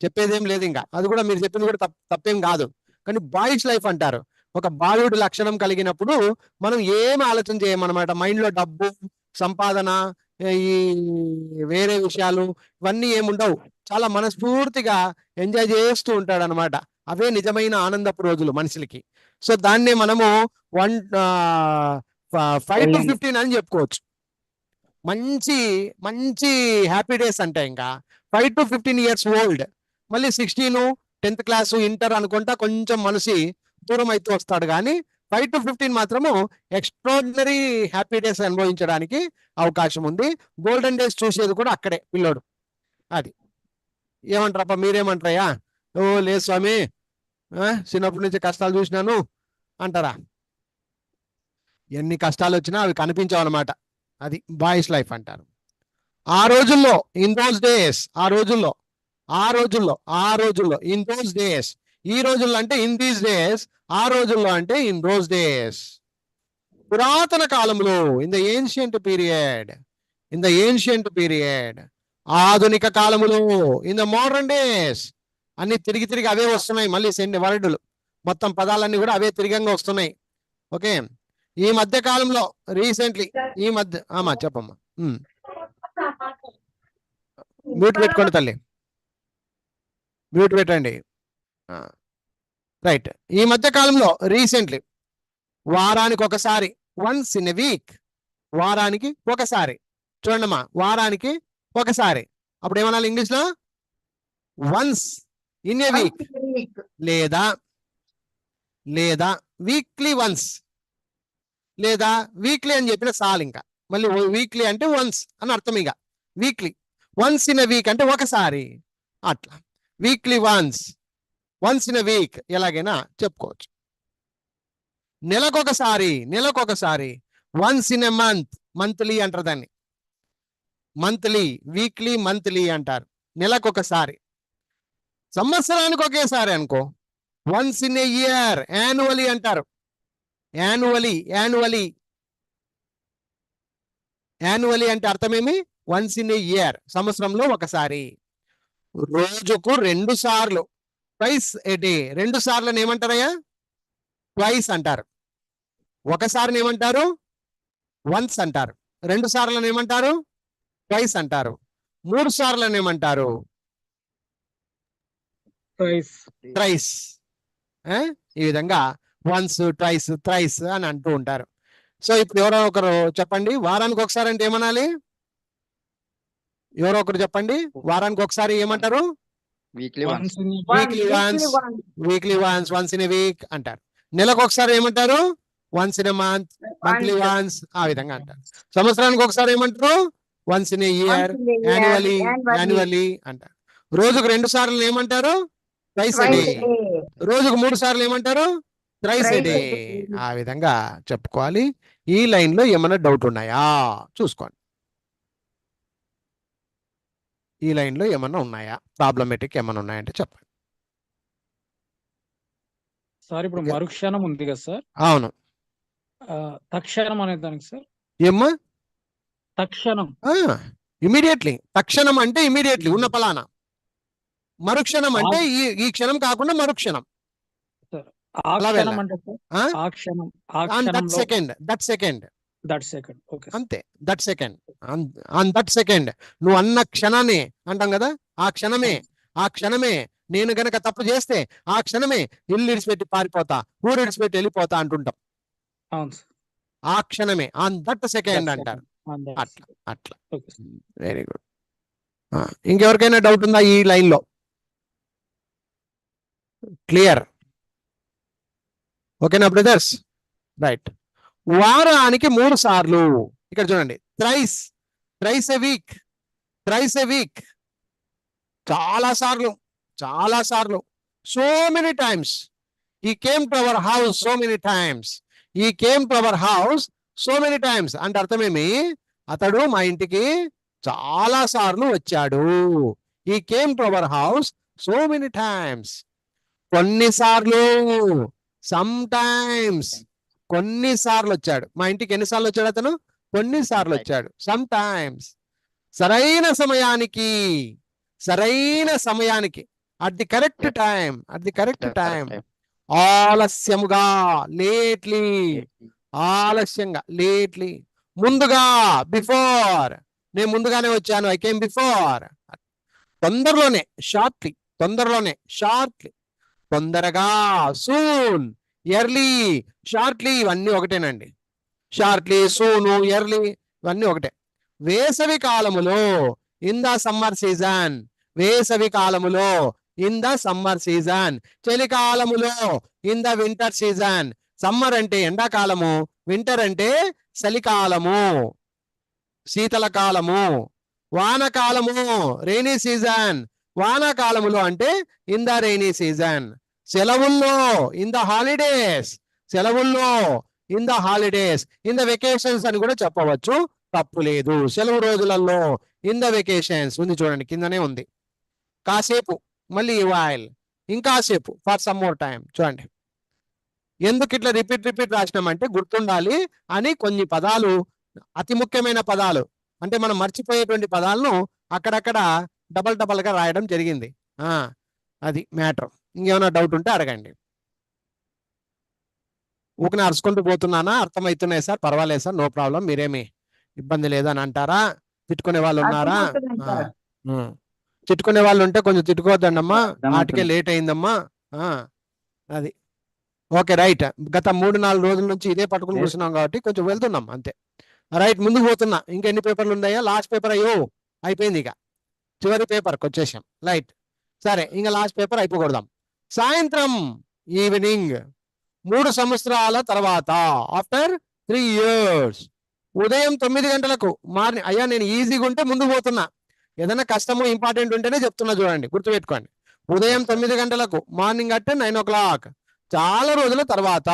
చెప్పేదేం లేదు ఇంకా. అది కూడా మీరు చెప్పింది కూడా తప్పేం కాదు. కానీ బాయ్స్ లైఫ్ అంటారు. ఒక బాలుడు లక్షణం కలిగినప్పుడు మనం ఏం ఆలోచన చేయమన్నమాట. మైండ్ లో డబ్బు, సంపాదన, ఈ వేరే విషయాలు ఇవన్నీ ఏముండవు. చాలా మనస్ఫూర్తిగా ఎంజాయ్ చేస్తూ ఉంటాడు అనమాట. అవే నిజమైన ఆనందపు రోజులు మనుషులకి. సో దాన్నే మనము 5 to 15 అని చెప్పుకోవచ్చు. మంచి మంచి హ్యాపీ డేస్ అంటే ఇంకా 5 to 15 years ఓల్డ్. మళ్ళీ 16, 10th క్లాసు, ఇంటర్ అనుకుంటా కొంచెం మనిషి దూరం అయితే వస్తాడు. కానీ 5 to 15 మాత్రము ఎక్స్ట్రాడినరీ హ్యాపీ డేస్ అనుభవించడానికి అవకాశం ఉంది. గోల్డెన్ డేస్ చూసేది కూడా అక్కడే పిల్లోడు. అది ఏమంటారప్ప, మీరేమంటారయ్యా? ఓ లేదు స్వామి, చిన్నప్పటి నుంచి కష్టాలు చూసినాను అంటారా? ఎన్ని కష్టాలు వచ్చినా అవి కనిపించావు అనమాట. అది బాయ్స్ లైఫ్ అంటారు. ఆ రోజుల్లో, ఇన్ దోస్ డేస్, ఆ రోజుల్లో ఇన్ దోస్ డేస్. ఈ రోజుల్లో అంటే ఇన్ దీస్ డేస్, ఆ రోజుల్లో అంటే ఇన్ దోస్ డేస్. పురాతన కాలంలో, ఇన్ ద ఏన్షియంట్ పీరియడ్, ఆధునిక కాలములో, ఇన్ ద మోడర్న్ డేస్. అన్ని తిరిగి అవే వస్తున్నాయి. మళ్ళీ వర్డులు మొత్తం పదాలన్నీ కూడా అవే తిరిగంగా వస్తున్నాయి. ఓకే, ఈ మధ్య కాలంలో రీసెంట్లీ, ఈ మధ్య చెప్పమ్మా. మ్యూట్ పెట్టుకోండి తల్లి, మ్యూట్ పెట్టండి. రైట్. ఈ మధ్య కాలంలో రీసెంట్లీ వారానికి ఒకసారి, వన్స్ ఇన్ ఎ వీక్, వారానికి ఒకసారి. చూడండమ్మా, వారానికి ఒకసారి. అప్పుడు ఏమనాలి ఇంగ్లీష్ లో? వన్స్ ఇన్ ఎ వీక్, లేదా వీక్లీ వన్స్, లేదా వీక్లీ అని చెప్పిన చాలు. ఇంకా మళ్ళీ వీక్లీ అంటే వన్స్ అని అర్థం. ఇక weekly, once in a week అంటే ఒకసారి, అట్లా. Weekly once in a week ఎలాగైనా చెప్పుకోవచ్చు. నెలకొకసారి once in a month, monthly అంటారు దాన్ని. మంత్లీ, వీక్లీ, మంత్లీ అంటారు. నెలకొకసారి. సంవత్సరానికి ఒకేసారి అనుకో, once in a year, annually అంటారు. యాన్యువలీ అంటే అర్థమేమి? వన్స్ ఇన్ ఏ ఇయర్, సంవత్సరంలో ఒకసారి. రోజుకు 2 సార్లు, ట్వైస్ ఏ డే. 2 సార్లను ఏమంటారయ్యా? ట్వైస్ అంటారు. ఒకసారిని ఏమంటారు? వన్స్ అంటారు. 2 సార్లను ఏమంటారు? ట్వైస్ అంటారు. 3 సార్లను ఏమంటారు? థ్రైస్. ఈ విధంగా వన్స్, ట్వైస్, థ్రైస్ అని అంటూ ఉంటారు. సో ఇప్పుడు ఎవరో ఒకరు చెప్పండి, వారానికి ఒకసారి అంటే ఏమనాలి? ఎవరో ఒకరు చెప్పండి, వారానికి ఒకసారి ఏమంటారు? Weekly once. Once in a week అంటారు. నెలకు ఒకసారి ఏమంటారు? Once in a month, monthly once, ఆ విధంగా అంటారు. సంవత్సరానికి ఒకసారి ఏమంటారు? Once in a year, annually అంటారు. రోజుకు 2 సార్లు ఏమంటారు? ట్రైస్ ఏ డే. రోజుకు 3 సార్లు ఏమంటారు? Thrice A Thrice day. a day. ఆ విధంగా చెప్పుకోవాలి. ఈ లైన్ లో ఏమైనా డౌట్ ఉన్నాయా చూసుకోండి. ఈ లైన్ లో ఏమన్నా ఉన్నాయా, ప్రాబ్లమేటిక్ ఏమన్నా ఉన్నాయంటే చెప్పండి. సార్ ఇప్పుడు ఓకే. మరుక్షణం ఉంది కదా సార్, అవును. తక్షణం అనే దానికి సార్, ఏమ్మా? తక్షణం ఇమీడియట్లీ. తక్షణం అంటే ఇమీడియట్లీ ఉన్న పలానా. మరుక్షణం అంటే ఆ- ఈ క్షణం కాకుండా మరుక్షణం. ఆ అలా క్షణం వెళ్ళాలి. అంటే సార్, ఆ? ఆ క్షణం, ఆ ఆన్ దట్ క్షణంలో, second, that second that second. Okay sir. అంతే. That second, on that second. నువ్వు అన్న క్షణాన్ని అంటాం కదా, ఆ క్షణమే, ఆ క్షణమే నేను గనక తప్పు చేస్తే ఆ క్షణమే ఇల్లు ఇడిచిపెట్టి పారిపోతా, ఊరు ఇడిచిపెట్టి వెళ్ళిపోతా అంటుంటాం. అవును సార్. ఆ క్షణమే ఆన్ దట్ సెకండ్ That అంటారు. second. On that అట్లా second. అట్లా. Okay sir. Very good. ఇంకెవరికైనా డౌట్ ఉందా ఈ లైన్ లో? క్లియర్? ఓకేనా బ్రదర్స్? రైట్. వారానికి 3 సార్లు. ఇక్కడ చూడండి, thrice a week, thrice a week. చాలా సార్లు, చాలా సార్లు. So many times he came to our house so many times. he came to our house so many times అంటే అర్థమేమి? అతడు మా ఇంటికి చాలా సార్లు వచ్చాడు. he came to our house so many times. కొన్నిసార్లు, సమ్ టైమ్స్, కొన్నిసార్లు వచ్చాడు. మా ఇంటికి ఎన్నిసార్లు వచ్చాడు అతను? కొన్నిసార్లు వచ్చాడు. Some times. సరైన సమయానికి, సరైన సమయానికి, at the correct time, at the correct time. ఆలస్యముగా, లేట్లీ, ఆలస్యంగా, లేట్లీ. ముందుగా, బిఫోర్, నేను ముందుగానే వచ్చాను, ఐ కేమ్ బిఫోర్. తొందరలోనే, షార్ట్లీ, తొందరలోనే, షార్ట్లీ, తొందరగా, సూన్, ఎర్లీ, షార్ట్లీ, ఇవన్నీ ఒకటేనండి. షార్ట్లీ, సూను, ఎర్లీ ఇవన్నీ ఒకటే. వేసవి కాలములో, ఇన్ ద సమ్మర్ సీజన్, వేసవి కాలములో, ఇన్ ద సమ్మర్ సీజన్. చలికాలములో, in the winter season. Summer అంటే ఎండాకాలము, వింటర్ అంటే చలికాలము, శీతలకాలము. వానకాలము, రెయినీ సీజన్, వానాకాలములో అంటే ఇన్ ద రెయినీ సీజన్. సెలవుల్లో, ఇన్ ద హాలిడేస్, సెలవుల్లో, in the holidays. In the vacations అని కూడా చెప్పవచ్చు, తప్పు లేదు. సెలవు రోజులలో, ఇన్ ద వెకేషన్స్ ఉంది చూడండి, కిందనే ఉంది. కాసేపు, మళ్ళీ వైల్, ఇంకాసేపు, ఫర్ సమ్ మోర్ టైం. చూడండి ఎందుకు ఇట్లా రిపీట్ రాసినామంటే గుర్తుండాలి అని. కొన్ని పదాలు, అతి ముఖ్యమైన పదాలు, అంటే మనం మర్చిపోయేటువంటి పదాలను అక్కడక్కడ డబల్ గా రాయడం జరిగింది. అది మ్యాటర్. ఇంకేమైనా డౌట్ ఉంటే అడగండి. ఊకనే అరుచుకుంటూ పోతున్నానా? అర్థమవుతున్నాయి సార్, పర్వాలేదు సార్, నో ప్రాబ్లం, మీరేమి ఇబ్బంది లేదని అంటారా? తిట్టుకునే వాళ్ళు ఉన్నారా? అర్థమవుతుంది సార్. తిట్టుకునే వాళ్ళు ఉంటే కొంచెం తిట్టుకోవద్దండమ్మా, అర్థమవుతుంది. వాటికే లేట్ అయిందమ్మా. అది ఓకే, రైట్. గత 3-4 రోజుల నుంచి ఇదే పట్టుకుని Yes. కూర్చున్నాం కాబట్టి కొంచెం వెళ్తున్నాం అంతే. రైట్, ముందుకు పోతున్నా. ఇంకెన్ని పేపర్లు ఉన్నాయా? లాస్ట్ పేపర్ అయ్యో అయిపోయింది, ఇక చివరి పేపర్కి వచ్చేసాం. రైట్, సరే, ఇంకా లాస్ట్ పేపర్ అయిపోకూడదాం. సాయంత్రం, ఈవినింగ్, 3 సంవత్సరాల తర్వాత, ఆఫ్టర్ 3 years. ఉదయం 9 గంటలకు, మార్నింగ్. అయ్యా నేను ఈజీగా ఉంటే ముందుకు పోతున్నా, ఏదైనా కష్టము ఇంపార్టెంట్ ఉంటేనే చెప్తున్నా, చూడండి, గుర్తుపెట్టుకోండి. ఉదయం 9 గంటలకు, మార్నింగ్ అంటే 9 o'clock. చాలా రోజుల తర్వాత,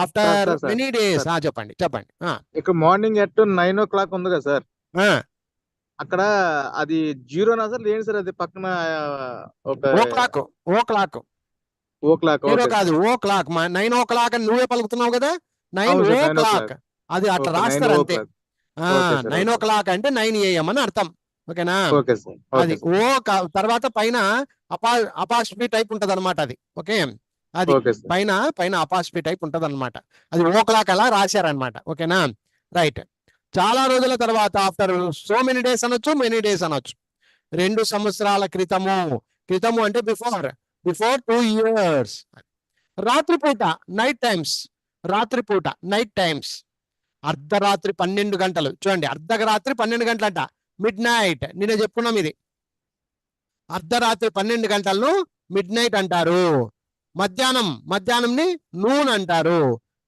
after sir, many days. Sir. చెప్పండి చెప్పండి. ఇక్కడ మార్నింగ్ ఎట్ 9 o'clock ఉంది కదా సార్, అక్కడ అది జీరోనా సార్? ఏంటి సార్ అది పక్కన ఒక ఓ క్లాక్, ఓ క్లాక్, ఓ క్లాక్? జీరో కాదు, ఓ క్లాక్. 9 o'clock అని నువ్వే పలుకుతున్నావు కదా, 9 అవును సార్, 9 o'clock. o'clock. అది అట్లా ఓకే, 9 రాస్తారు అంతే. o'clock. Okay sir, 9 okay. o'clock అంటే 9 AM అని అర్థం. ఓకేనా? ఓకే సార్, అది ఓకే సార్, తర్వాత పైన అపాస్ట్రఫీ టైప్ ఉంటది అనమాట. అది ఓకే, అది ఓకే సార్. పైన అపాస్ట్రఫీ టైప్ ఉంటది అనమాట. అది ఓ క్లాక్ అలా రాశారనమాట. ఓకేనా? రైట్. చాలా రోజుల తర్వాత, ఆఫ్టర్ సో మెనీ డేస్ అనొచ్చు, మెనీ డేస్ అనొచ్చు. 2 సంవత్సరాల క్రితము. క్రితము అంటే బిఫోర్ 2 years. రాత్రిపూట, నైట్ టైమ్స్, రాత్రిపూట, నైట్ టైమ్స్. అర్ధరాత్రి 12 గంటలు. చూడండి, అర్ధరాత్రి 12 గంటలంట, మిడ్ నైట్. నిన్న చెప్పుకున్నాం ఇది. అర్ధరాత్రి 12 గంటలను మిడ్ నైట్ అంటారు. మధ్యాహ్నంని నూన్ అంటారు.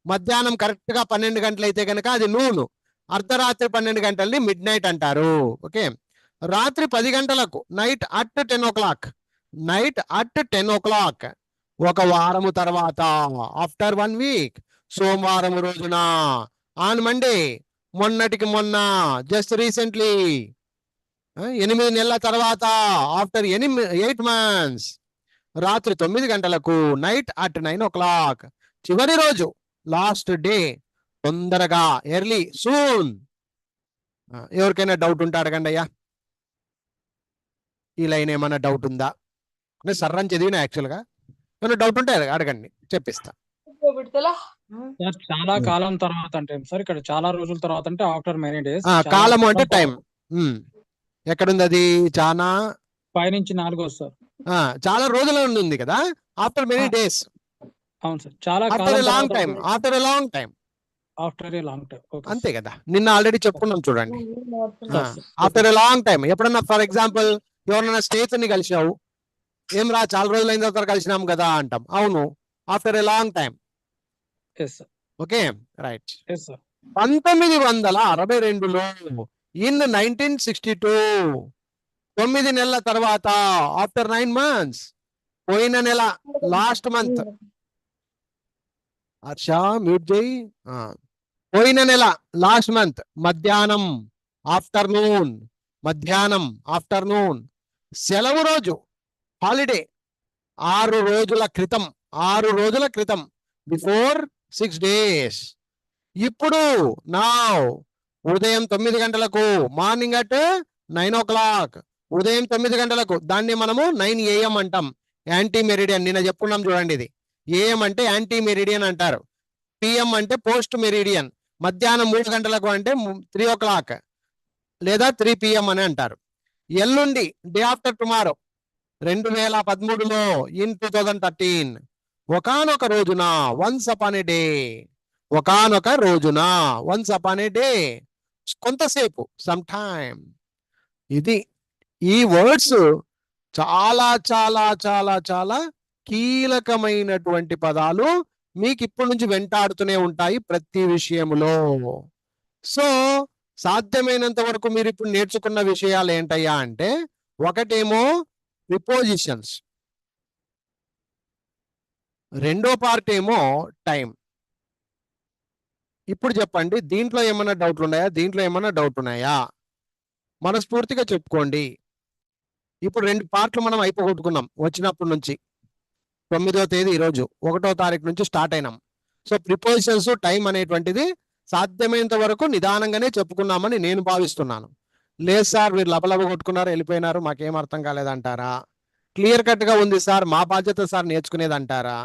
మధ్యాహ్నం కరెక్ట్ గా 12 గంటలు అయితే కనుక అది నూను. అర్ధరాత్రి 12 గంటల్ని మిడ్ నైట్ అంటారు. ఓకే. రాత్రి 10 గంటలకు, night at 10 o'clock. Night at 10 o'clock. ఒక వారము తర్వాత ఆఫ్టర్ 1 week, సోమవారం రోజున, ఆన్ మండే, మొన్నటికి మొన్న, జస్ట్ రీసెంట్లీ, 8 నెలల తర్వాత, ఆఫ్టర్ 8 months, రాత్రి 9 గంటలకు, నైట్ అట్ 9 o'clock, చివరి రోజు, లాస్ట్ డే, తొందరగా, ఎర్లీ, సూన్. ఎవరికైనా డౌట్ ఉంటే అడగండి అయ్యా. ఈ లైన్ ఏమైనా డౌట్ ఉందా? నేను సర్రని చదివిన యాక్చువల్గా, ఏమైనా డౌట్ ఉంటే అడగండి, చెప్పిస్తా. సార్ చాలా కాలం తర్వాత అంటే సార్ ఇక్కడ చాలా రోజుల తర్వాత అంటే ఆఫ్టర్ మెనీ డేస్. కాలము అంటే టైం. ఎక్కడుంది అది? చాలా పైనుంచి 4 సార్. చాలా రోజుల నుండి ఉంది కదా, ఆఫ్టర్ మెనీ డేస్. అవును సార్, చాలా ఆఫ్టర్ కాలం ఎ లాంగ్ టైం, తర్వాత after a long time. After a long time. Okay అంతే కదా, నిన్న ఆల్రెడీ చెప్పుకున్నాం చూడండి. Sir. After a long time. ఎప్పుడన్నా ఫర్ ఎగ్జాంపుల్ ఎవరన్నా స్నేహితుని కలిసావు, ఏం రా చాలా రోజులు అయిన తర్వాత కలిసినాం కదా అంటాం. అవును, after a long time. Yes sir. Okay, right. Yes sir. 1962లో, ఇన్ 1962, 9 నెలల తర్వాత, ఆఫ్టర్ 9 months, పోయిన నెల, లాస్ట్ మంత్. హర్ష మ్యూట్ చేయి. పోయిన నెల, లాస్ట్ మంత్, మధ్యాహ్నం, ఆఫ్టర్నూన్, మధ్యాహ్నం, ఆఫ్టర్నూన్, సెలవు రోజు, హాలిడే, 6 రోజుల క్రితం, 6 రోజుల క్రితం, బిఫోర్ 6 days. ఇప్పుడు నా ఉదయం 9 గంటలకు, మార్నింగ్ అట్ 9 o'clock, ఉదయం 9 గంటలకు, దాన్ని మనము 9 AM అంటాం. యాంటీ మెరిడియన్, నిన్న చెప్పుకున్నాం చూడండి. ఇది AM అంటే యాంటీ మెరిడియన్ అంటారు, PM అంటే పోస్ట్ మెరిడియన్. మధ్యాహ్నం 3 గంటలకు అంటే 3 o'clock లేదా 3 PM అని అంటారు. ఎల్లుండి, డే ఆఫ్టర్ టుమారో, 2013లో, ఇన్ 2013, ఒకానొక రోజున, వన్స్ అపాన్ ఏ డే, ఒకానొక రోజున, వన్స్ అపాన్ ఏ డే, కొంతసేపు, సమ్ టైమ్. ఇది, ఈ వర్డ్స్ చాలా చాలా చాలా చాలా కీలకమైనటువంటి పదాలు, మీకు ఇప్పటి నుంచి వెంటాడుతూనే ఉంటాయి ప్రతి విషయములో. సో సాధ్యమైనంత వరకు మీరు ఇప్పుడు నేర్చుకున్న విషయాలు ఏంటయ్యా అంటే, ఒకటేమో ప్రిపోజిషన్స్, రెండో పార్ట్ ఏమో టైం. ఇప్పుడు చెప్పండి, దీంట్లో ఏమైనా డౌట్లు ఉన్నాయా? దీంట్లో ఏమైనా డౌట్ ఉన్నాయా? మనస్ఫూర్తిగా చెప్పుకోండి. ఇప్పుడు 2 పార్ట్లు మనం అయిపోగొట్టుకున్నాం వచ్చినప్పటి నుంచి. 9వ తేదీ ఈరోజు, 1వ తారీఖు నుంచి స్టార్ట్ అయినాం. సో ప్రిపోజిషన్స్, టైం అనేటువంటిది సాధ్యమైనంత వరకు నిదానంగానే చెప్పుకున్నామని నేను భావిస్తున్నాను. లేదు సార్ మీరు లబలబ కొట్టుకున్నారు వెళ్ళిపోయినారు, మాకేం అర్థం కాలేదంటారా? క్లియర్ కట్ గా ఉంది సార్, మా బాధ్యత సార్ నేర్చుకునేది అంటారా?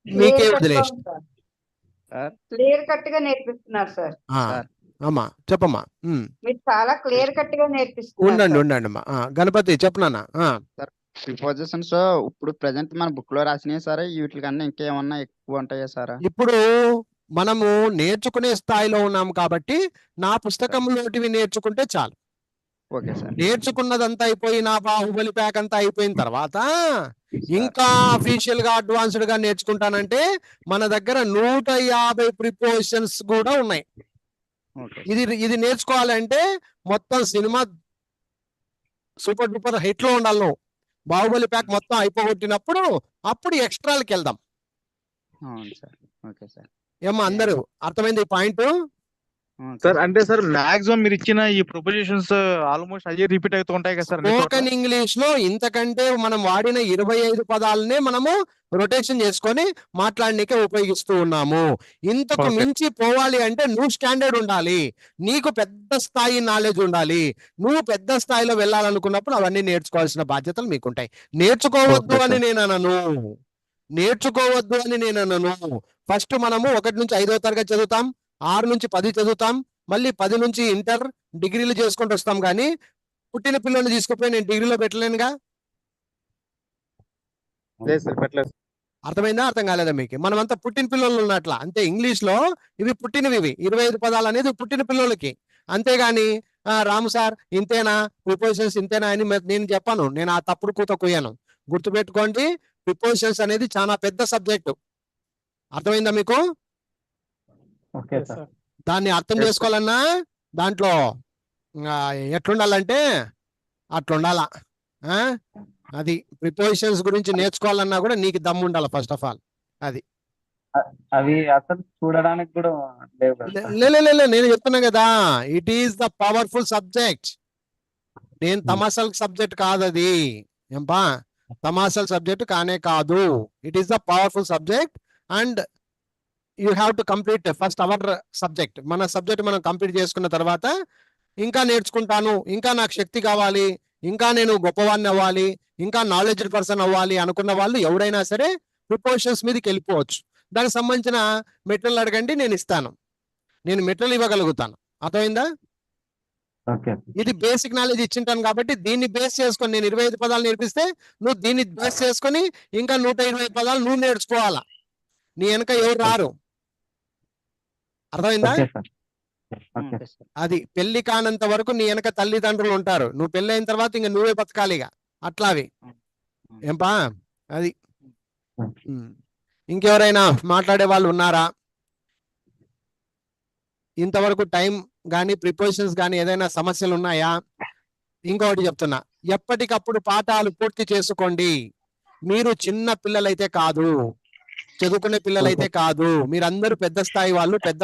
మీకే వదిలేసి. క్లియర్ కట్ గా నేర్పిస్తున్నారు సార్. అమ్మా చెప్పమ్మా. మీరు చాలా క్లియర్ కట్ గా నేర్పిస్తున్నారు. ఉండండి అమ్మా. గణపతి చెప్పనా? ప్రిపోజిషన్స్ ఇప్పుడు ప్రెసెంట్ మన బుక్ లో రాసినాయి సార్, వీటికన్నా ఇంకేమన్నా ఎక్కువ ఉంటాయా సార్? ఇప్పుడు మనము నేర్చుకునే స్థాయిలో ఉన్నాం కాబట్టి నా పుస్తకంలోటివి నేర్చుకుంటే చాలు. Okay sir. నేర్చుకున్నదంతా అయిపోయి, నా బాహుబలి ప్యాక్ అంతా అయిపోయిన తర్వాత ఇంకా అఫీషియల్ గా అడ్వాన్స్డ్ గా నేర్చుకుంటానంటే మన దగ్గర 150 ప్రిపోజిషన్స్ కూడా ఉన్నాయి. ఇది నేర్చుకోవాలంటే మొత్తం సినిమా సూపర్ డూపర్ హిట్ లో ఉండాలి. నువ్వు బాహుబలి ప్యాక్ మొత్తం అయిపోగొట్టినప్పుడు అప్పుడు ఎక్స్ట్రాలకి వెళ్దాం. ఏమో అందరూ అర్థమైంది ఈ పాయింట్? సార్ అంటే సార్ మాక్సిమం మీరు ఇచ్చిన ఈ ప్రొపోజిషన్స్ ఆల్మోస్ట్ అయ్యే రిపీట్ అవుతూ ఉంటాయి కదా సార్. స్పోకెన్ ఇంగ్లీష్ లో ఇంతకంటే మనం వాడిన 25 పదాలనే మనము రొటేషన్ చేసుకొని మాట్లాడనీకే ఉపయోగిస్తూ ఉన్నాము. ఇంతకు మించి పోవాలి అంటే నువ్వు స్టాండర్డ్ ఉండాలి, నీకు పెద్ద స్థాయి నాలెడ్జ్ ఉండాలి. నువ్వు పెద్ద స్థాయిలో వెళ్ళాలనుకున్నప్పుడు అవన్నీ నేర్చుకోవాల్సిన బాధ్యతలు మీకుంటాయి. నేర్చుకోవద్దు అని నేను అనను. ఫస్ట్ మనము 1 నుంచి 5వ తరగతి చదువుతాం, 6 నుంచి 10 చదువుతాం, మళ్ళీ 10 నుంచి ఇంటర్ డిగ్రీలు చేసుకుంటూ వస్తాం. కానీ పుట్టిన పిల్లల్ని తీసుకుపోయి నేను డిగ్రీలో పెట్టలేనుగా. అర్థమైందా? అర్థం కాలేదా మీకు? మనమంతా పుట్టిన పిల్లలు ఉన్నట్ల అంతే. ఇంగ్లీష్ లో ఇవి పుట్టినవి, 25 పదాలు అనేది పుట్టిన పిల్లలకి. అంతేగాని రాము సార్ ఇంతేనా, ప్రిపోజిషన్స్ ఇంతేనా అని నేను చెప్పాను. నేను ఆ తప్పుడు కూత కొయ్యాను. గుర్తుపెట్టుకోండి, ప్రిపోజిషన్స్ అనేది చాలా పెద్ద సబ్జెక్టు. అర్థమైందా మీకు? దాన్ని అర్థం చేసుకోవాలన్నా దాంట్లో ఎట్లుండాలంటే అట్లుండాలా. అది ప్రిపోజిషన్స్ గురించి నేర్చుకోవాలన్నా కూడా నీకు దమ్ము ఉండాలి ఫస్ట్ ఆఫ్ ఆల్. అది అవి అసలు చూడడానికి కూడా లేవు కదా సార్. లే నేను చెప్తున్నా కదా, it is the powerful subject. నేను తమాషాల సబ్జెక్ట్ కాదు అది, ఏంపా తమాషాల సబ్జెక్ట్ కానే కాదు. It is the powerful subject and you have to complete first our subject. మన సబ్జెక్ట్ మనం కంప్లీట్ చేసుకున్న తర్వాత ఇంకా నేర్చుకుంటాను, ఇంకా నాకు శక్తి కావాలి, ఇంకా నేను గొప్పవాడిని అవ్వాలి, ఇంకా నాలెడ్జ్ పర్సన్ అవ్వాలి అనుకున్న వాళ్ళు ఎవరైనా సరే ప్రిపోజిషన్స్ మీదకి వెళ్ళిపోవచ్చు. దానికి సంబంధించిన మెటీరియల్ అడగండి, నేను ఇస్తాను. నేను మెటీరియల్ ఇవ్వగలుగుతాను. అర్థమైందా? ఓకే ఇది బేసిక్ నాలెడ్జ్ ఇచ్చింటాను కాబట్టి దీన్ని బేస్ చేసుకొని నేను 25 పదాలు నేర్పిస్తే నువ్వు దీన్ని బేస్ చేసుకొని ఇంకా 120 పదాలు నువ్వు నేర్చుకోవాలా. నీ వెనక ఎవరు రారు. అర్థమైందా? Okay sir. Okay okay sir. అది పెళ్లి కానంత వరకు నీ వెనక తల్లిదండ్రులు ఉంటారు. నువ్వు పెళ్లి అయిన తర్వాత ఇంకా నువ్వే బతకాలి ఇక. అట్లావి ఏంపా అది. ఇంకెవరైనా మాట్లాడే వాళ్ళు ఉన్నారా? ఇంతవరకు టైం కానీ ప్రిపోజిషన్స్ కానీ ఏదైనా సమస్యలు ఉన్నాయా? ఇంకొకటి చెప్తున్నా, ఎప్పటికప్పుడు పాఠాలు పూర్తి చేసుకోండి. మీరు చిన్న పిల్లలైతే కాదు, చదువుకునే పిల్లలైతే కాదు, మీరందరూ పెద్ద స్థాయి వాళ్ళు, పెద్ద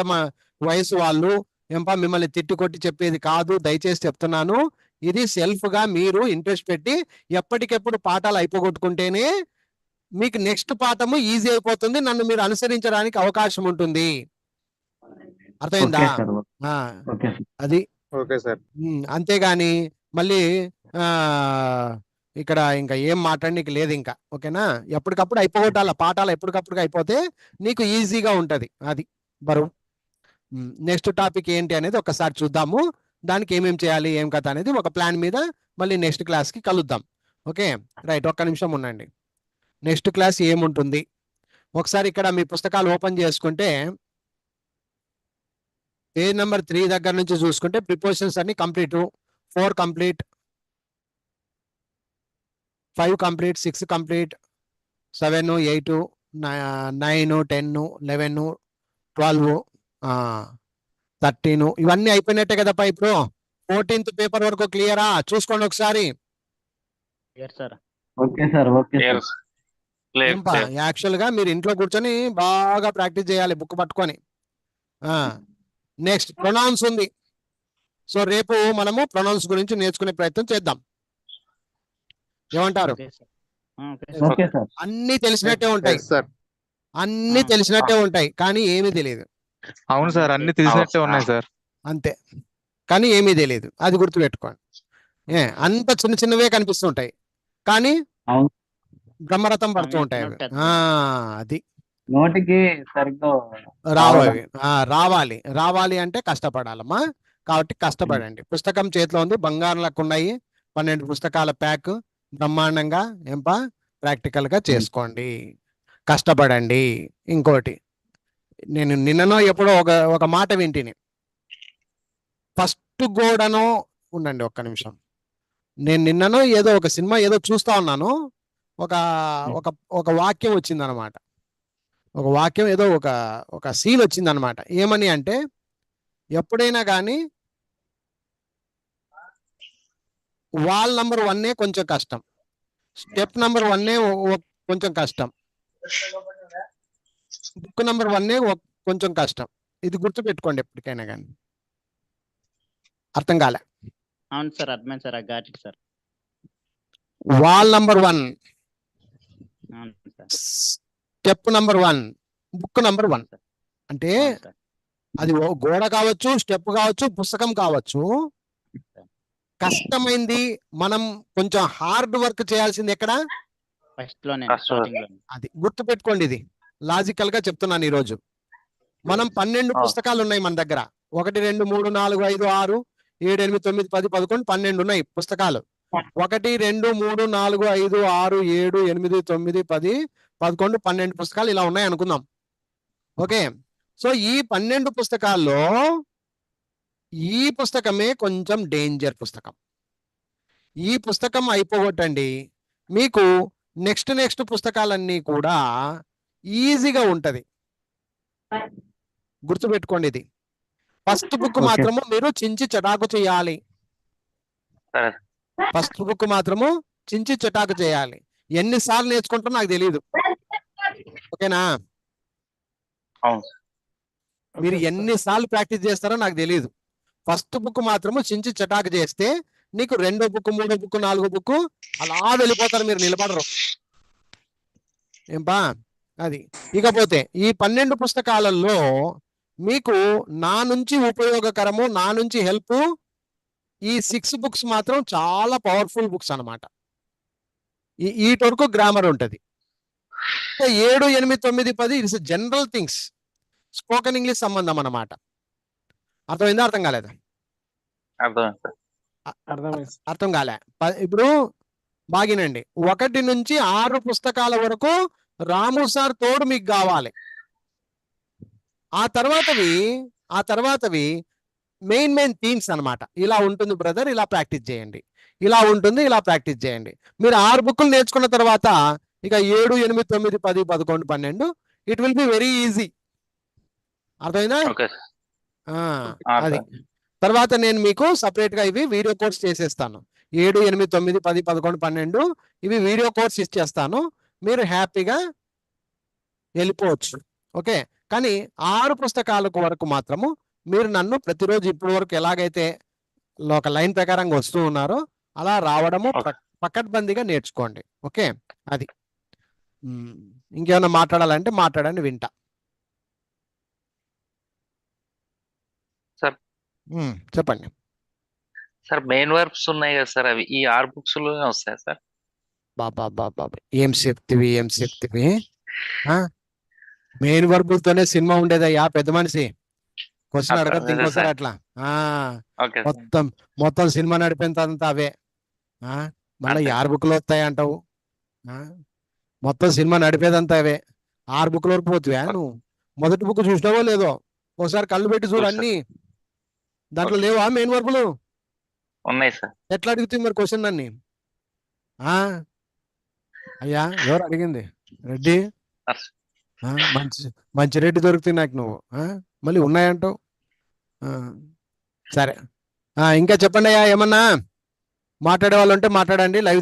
వయసు వాళ్ళు. ఏంపా మిమ్మల్ని తిట్టుకొట్టి చెప్పేది కాదు, దయచేసి చెప్తున్నాను. ఇది సెల్ఫ్ గా మీరు ఇంట్రెస్ట్ పెట్టి ఎప్పటికెప్పుడు పాఠాలు అయిపోగొట్టుకుంటేనే మీకు నెక్స్ట్ పాఠము ఈజీ అయిపోతుంది, నన్ను మీరు అనుసరించడానికి అవకాశం ఉంటుంది. అర్థమైందా? Okay sir. ఆ, ఓకే సార్. అది ఓకే సార్. అంతేగాని మళ్ళీ ఇక్కడ ఇంకా ఏం మాట్లాడనీకి లేదు ఇంకా. ఓకేనా? ఎప్పటికప్పుడు అయిపోగొట్టాల పాఠాలు, ఎప్పటికప్పుడు అయిపోతే నీకు ఈజీగా ఉంటది. అది బరువు. నెక్స్ట్ టాపిక్ ఏంటి అనేది ఒకసారి చూద్దాము. దానికి ఏమేం చేయాలి, ఏం కథ అనేది ఒక ప్లాన్ మీద మళ్ళీ నెక్స్ట్ క్లాస్ కి కలుద్దాం. ఓకే రైట్, ఒక్క నిమిషం ఉండండి. నెక్స్ట్ క్లాస్ ఏముంటుంది ఒకసారి ఇక్కడ మీ పుస్తకాలు ఓపెన్ చేసుకుంటే పేజ్ నెంబర్ 3 దగ్గర నుంచి చూసుకుంటే ప్రిపోజిషన్స్ అన్ని కంప్లీట్. 4 కంప్లీట్, 5 కంప్లీట్, 6 కంప్లీట్, 7, 8, 9, 10, 11, 12, 13 ఇవన్నీ అయిపోయినట్టే కదప్పా. ఇప్పుడు 14th పేపర్ వరకు క్లియరా? చూసుకోండి ఒకసారి. Clear sir. Okay sir. Okay sir. Actual గా మీరు ఇంట్లో కూర్చొని బాగా ప్రాక్టీస్ చేయాలి బుక్ పట్టుకొని. నెక్స్ట్ ప్రొనౌన్స్ ఉంది. సో రేపు మనము ప్రొనౌన్స్ గురించి నేర్చుకునే ప్రయత్నం చేద్దాం. ఏమంటారు? Okay sir. Okay okay sir. అన్ని తెలిసినట్టే ఉంటాయి, Yes, సార్. అన్ని తెలిసినట్టే ఉంటాయి, కానీ ఏమీ తెలియదు. అవును సార్, అన్ని తెలిసినట్టే ఉన్నాయి సార్. అంతే, కానీ ఏమీ తెలియదు. అది గుర్తుపెట్టుకోండి. అంత చిన్న చిన్నవే కనిపిస్తుంటాయి, కానీ అవును. బ్రహ్మరథం పడుతూ ఉంటాయి అవి. అది నోటికి సరిగ్గా రావాలి. రావాలి రావాలి అంటే కష్టపడాలమ్మా. కాబట్టి కష్టపడండి. పుస్తకం చేతిలో ఉంది, బంగారం లెక్క ఉన్నాయి. 12 పుస్తకాల ప్యాక్ బ్రహ్మాండంగా ఏంపా ప్రాక్టికల్ గా చేసుకోండి, కష్టపడండి. ఇంకోటి, నేను నిన్ననో ఎప్పుడో ఒక మాట వింటిని. ఫస్ట్ గోడనో ఉండండి ఒక్క నిమిషం. నేను నిన్ననో ఏదో ఒక సినిమా ఏదో చూస్తా ఉన్నాను. ఒక ఒక ఒక వాక్యం వచ్చింది అనమాట. ఒక వాక్యం ఏదో ఒక సీన్ వచ్చింది అనమాట. ఏమని అంటే, ఎప్పుడైనా కానీ వాల్ నంబర్ 1 కొంచెం కష్టం, స్టెప్ నంబర్ 1 కొంచెం కష్టం, బుక్ నంబర్ 1 కొంచెం కష్టం. ఇది గుర్తు పెట్టుకోండి ఎప్పటికైనా కానీ. అర్థం కాలే? అవును సార్, అర్థమైంది sir. Got it sir. Wall number 1, అవును sir. Step number 1, book number 1. అంటే అవును సార్. అది గోడ కావచ్చు, స్టెప్ కావచ్చు, పుస్తకం కావచ్చు. కష్టమైంది మనం కొంచెం హార్డ్ వర్క్ చేయాల్సింది ఎక్కడ? ఫస్ట్ లోనే, స్టార్టింగ్ లోనే. అది గుర్తు పెట్టుకోండి. ఇది లాజికల్ గా చెప్తున్నాను. ఈ రోజు మనం 12 పుస్తకాలు ఉన్నాయి మన దగ్గర. 1, 2, 3, 4, 5, 6, 7, 8, 9, 10, 11, 12 ఉన్నాయి పుస్తకాలు. 1, 2, 3, 4, 5, 6, 7, 8, 9, 10, 11, 12 పుస్తకాలు ఇలా ఉన్నాయి అనుకుందాం. ఓకే, సో ఈ 12 పుస్తకాల్లో ఈ పుస్తకమే కొంచెం డేంజర్ పుస్తకం. ఈ పుస్తకం అయిపోగొట్టండి, మీకు నెక్స్ట్ పుస్తకాలన్నీ కూడా ఈజీగా ఉంటది. గుర్తుపెట్టుకోండి. ఇది ఫస్ట్ బుక్ మాత్రము మీరు చించి చటాకు చేయాలి. ఫస్ట్ బుక్ మాత్రము చించి చిటాకు చేయాలి. ఎన్నిసార్లు నేర్చుకుంటారో నాకు తెలియదు. ఓకేనా? అవును. మీరు ఎన్నిసార్లు ప్రాక్టీస్ చేస్తారో నాకు తెలియదు. ఫస్ట్ బుక్ మాత్రము చించి చిటాకు చేస్తే నీకు 2వ బుక్, 3వ బుక్, 4వ బుక్ అలా వెళ్ళిపోతారు, మీరు నిలబడరు. ఏంపా అది. ఇకపోతే ఈ 12 పుస్తకాలలో మీకు నా నుంచి ఉపయోగకరము, నా నుంచి హెల్ప్ ఈ 6 బుక్స్ మాత్రం చాలా పవర్ఫుల్ బుక్స్ అన్నమాట. వీటి వరకు గ్రామర్ ఉంటుంది. 7, 8, 9, 10 it's general things, spoken English సంబంధం అన్నమాట. అర్థమైందా? అర్థం కాలేదా? అర్థమైంది సార్. అర్థమైంది. అర్థం కాలే. ఇప్పుడు బాగినండి. 1 నుంచి 6 పుస్తకాల వరకు రాము సార్ తోడు మీకు కావాలి. ఆ తర్వాతవి మెయిన్ థీమ్స్ అన్నమాట. ఇలా ఉంటుంది బ్రదర్, ఇలా ప్రాక్టీస్ చేయండి, ఇలా ఉంటుంది, ఇలా ప్రాక్టీస్ చేయండి. మీరు 6 బుక్కులు నేర్చుకున్న తర్వాత ఇక 7, 8, 9, 10, 11, 12 it will be very easy. అర్థమైందా? ఓకే. అది. తర్వాత నేను మీకు సపరేట్ గా ఇవి వీడియో కోర్స్ చేసేస్తాను. 7, 8, 9, 10, 11, 12 ఇవి వీడియో కోర్స్ ఇచ్చేస్తాను. మీరు హ్యాపీగా వెళ్ళిపోవచ్చు. ఓకే. కానీ 6 పుస్తకాలకు వరకు మాత్రము మీరు నన్ను ప్రతిరోజు ఇప్పటి వరకు ఎలాగైతే ఒక లైన్ ప్రకారంగా వస్తూ ఉన్నారో అలా రావడము పకడ్బందీగా నేర్చుకోండి. ఓకే. అది. ఇంకేమైనా మాట్లాడాలంటే మాట్లాడండి, వింటా. సార్ చెప్పండి సార్. మెయిన్ వర్బ్స్ ఉన్నాయి కదా సార్, అవి ఈ 6 బుక్స్ లోనే వస్తాయి సార్. బాబా ఏం చెప్తివి. మెయిన్ వర్బులతోనే సినిమా ఉండేదయ్యా, పెద్ద మనిషి. క్వశ్చన్ అడగద్దు ఇంకోసారి అట్లా. ఓకే. మొత్తం సినిమా నడిపేంత అవే. మళ్ళీ 6 బుక్లు వస్తాయి అంటావు. మొత్తం సినిమా నడిపేదంతా అవే. 6 బుక్ల వరకు పోతువా నువ్వు? మొదటి బుక్ చూసినావో లేదో ఒకసారి కళ్ళు పెట్టి చూడు. అన్ని దాంట్లో లేవా మెయిన్ వర్బులు? ఉన్నాయి సార్. ఎట్లా అడుగుతుంది మరి క్వశ్చన్ దాన్ని? అయ్యా ఎవరు అడిగింది? రెడ్డి. మంచి రెడ్డి దొరుకుతుంది నాకు నువ్వు. మళ్ళీ ఉన్నాయంటావు. సరే, ఇంకా చెప్పండి అయ్యా. ఏమన్నా మాట్లాడే వాళ్ళు ఉంటే మాట్లాడండి. లైవ్